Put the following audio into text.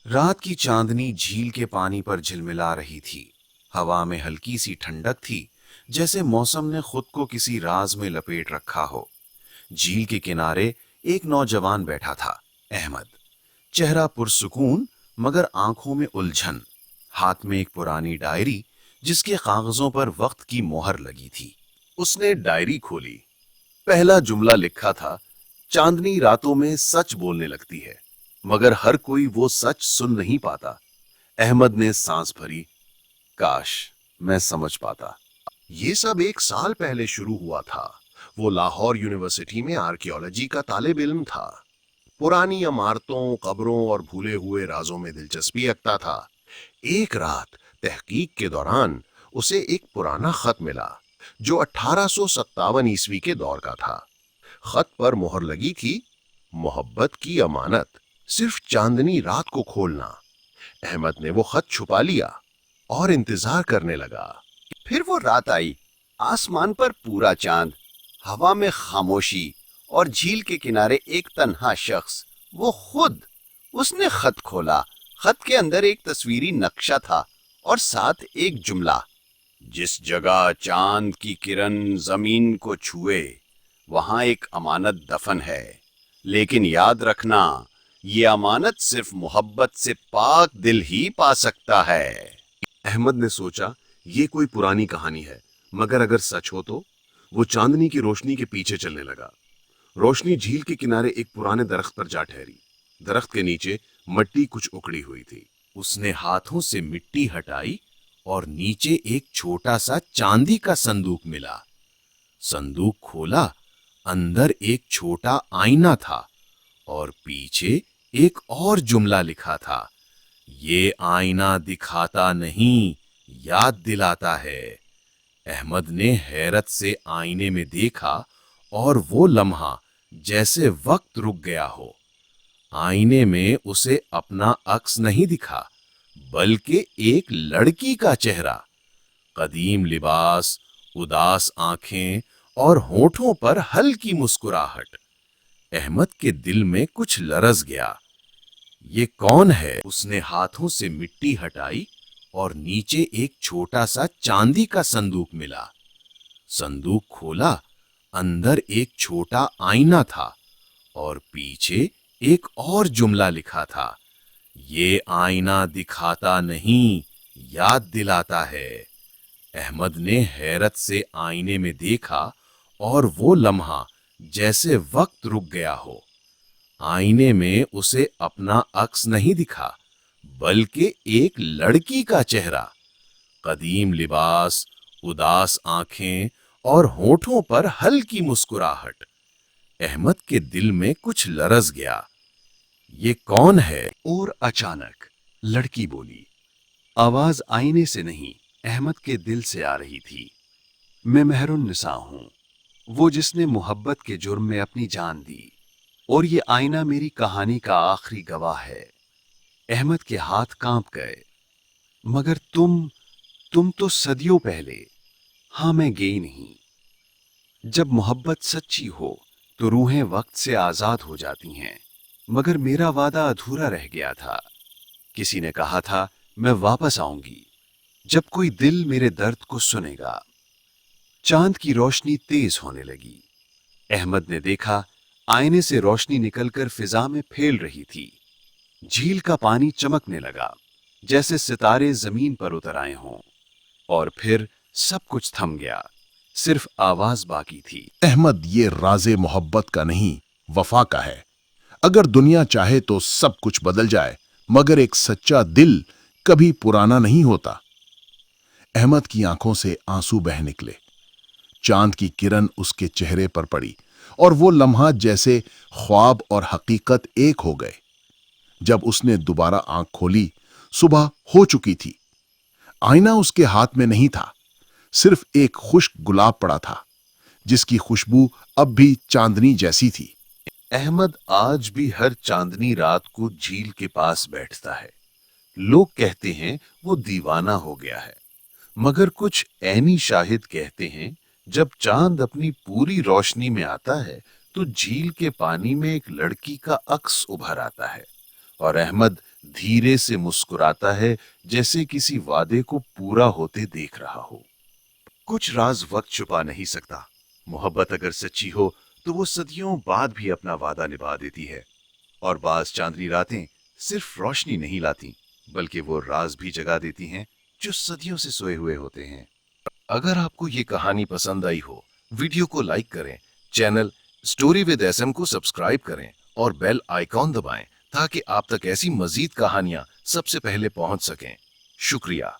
रात की चांदनी झील के पानी पर झिलमिला रही थी। हवा में हल्की सी ठंडक थी, जैसे मौसम ने खुद को किसी राज में लपेट रखा हो। झील के किनारे एक नौजवान बैठा था, अहमद। चेहरा पुरसुकून, मगर आंखों में उलझन। हाथ में एक पुरानी डायरी, जिसके कागजों पर वक्त की मोहर लगी थी। उसने डायरी खोली। पहला जुमला लिखा था, चांदनी रातों में सच बोलने लगती है, मगर हर कोई वो सच सुन नहीं पाता। अहमद ने सांस भरी। काश मैं समझ पाता। ये सब 1 साल पहले शुरू हुआ था। वो लाहौर यूनिवर्सिटी में आर्कियोलॉजी का तालिब इल्म था। पुरानी इमारतों, कब्रों और भूले हुए राजों में दिलचस्पी रखता था। एक रात तहकीक के दौरान उसे एक पुराना खत मिला, जो 1857 ईस्वी के दौर का था। खत पर मोहर लगी थी, मोहब्बत की अमानत, सिर्फ चांदनी रात को खोलना। अहमद ने वो खत छुपा लिया और इंतजार करने लगा। फिर वो रात आई। आसमान पर पूरा चांद, हवा में खामोशी, और झील के किनारे एक तन्हा शख्स, वो खुद। उसने खत खोला। खत के अंदर एक तस्वीरी नक्शा था और साथ एक जुमला, जिस जगह चांद की किरण जमीन को छुए, वहां एक अमानत दफन है। लेकिन याद रखना, ये अमानत सिर्फ मोहब्बत से पाक दिल ही पा सकता है। अहमद ने सोचा, ये कोई पुरानी कहानी है, मगर अगर सच हो तो। वो चांदनी की रोशनी के पीछे चलने लगा। रोशनी झील के किनारे एक पुराने दरख्त पर जा ठहरी। दरख्त के नीचे मट्टी कुछ उखड़ी हुई थी। उसने हाथों से मिट्टी हटाई और नीचे एक छोटा सा चांदी का संदूक मिला। संदूक खोला। अंदर एक छोटा आईना था और पीछे एक और जुमला लिखा था, ये आईना दिखाता नहीं, याद दिलाता है। अहमद ने हैरत से आईने में देखा और वो लम्हा जैसे वक्त रुक गया हो। आईने में उसे अपना अक्स नहीं दिखा, बल्कि एक लड़की का चेहरा। कदीम लिबास, उदास आंखें और होठों पर हल्की मुस्कुराहट। अहमद के दिल में कुछ लरज गया। ये कौन है? उसने हाथों से मिट्टी हटाई और नीचे एक छोटा सा चांदी का संदूक मिला। संदूक खोला। अंदर एक छोटा आईना था और पीछे एक और जुमला लिखा था, ये आईना दिखाता नहीं, याद दिलाता है। अहमद ने हैरत से आईने में देखा और वो लम्हा जैसे वक्त रुक गया हो। आईने में उसे अपना अक्स नहीं दिखा, बल्कि एक लड़की का चेहरा। कदीम लिबास, उदास आंखें और होठों पर हल्की मुस्कुराहट। अहमद के दिल में कुछ लरज गया। ये कौन है? और अचानक लड़की बोली। आवाज आईने से नहीं, अहमद के दिल से आ रही थी। मैं मेहरुन्निसा हूं, वो जिसने मोहब्बत के जुर्म में अपनी जान दी, और ये आईना मेरी कहानी का आखिरी गवाह है। अहमद के हाथ कांप गए। मगर तुम तो सदियों पहले। हाँ, मैं गई नहीं। जब मोहब्बत सच्ची हो तो रूहें वक्त से आजाद हो जाती हैं, मगर मेरा वादा अधूरा रह गया था। किसी ने कहा था, मैं वापस आऊंगी जब कोई दिल मेरे दर्द को सुनेगा। चांद की रोशनी तेज होने लगी। अहमद ने देखा, आईने से रोशनी निकलकर फिजा में फैल रही थी। झील का पानी चमकने लगा, जैसे सितारे जमीन पर उतर आए हों। और फिर सब कुछ थम गया, सिर्फ आवाज बाकी थी। अहमद, ये राज़े मोहब्बत का नहीं, वफा का है। अगर दुनिया चाहे तो सब कुछ बदल जाए, मगर एक सच्चा दिल कभी पुराना नहीं होता। अहमद की आंखों से आंसू बह निकले। चांद की किरण उसके चेहरे पर पड़ी और वो लम्हा जैसे ख्वाब और हकीकत एक हो गए। जब उसने दोबारा आंख खोली, सुबह हो चुकी थी। आईना उसके हाथ में नहीं था, सिर्फ एक खुश्क गुलाब पड़ा था, जिसकी खुशबू अब भी चांदनी जैसी थी। अहमद आज भी हर चांदनी रात को झील के पास बैठता है। लोग कहते हैं वो दीवाना हो गया है, मगर कुछ ऐनी शाहिद कहते हैं, जब चांद अपनी पूरी रोशनी में आता है तो झील के पानी में एक लड़की का अक्स उभर आता है। और अहमद धीरे से मुस्कुराता है जैसे किसी वादे को पूरा होते देख रहा हो। कुछ राज वक्त छुपा नहीं सकता। मोहब्बत अगर सच्ची हो तो वो सदियों बाद भी अपना वादा निभा देती है। और बाज चांदनी रातें सिर्फ रोशनी नहीं लाती, बल्कि वो राज भी जगा देती हैं जो सदियों से सोए हुए होते हैं। अगर आपको ये कहानी पसंद आई हो, वीडियो को लाइक करें, चैनल स्टोरी विद एसएम को सब्सक्राइब करें और बेल आइकॉन दबाएं ताकि आप तक ऐसी मजीद कहानियां सबसे पहले पहुंच सकें। शुक्रिया।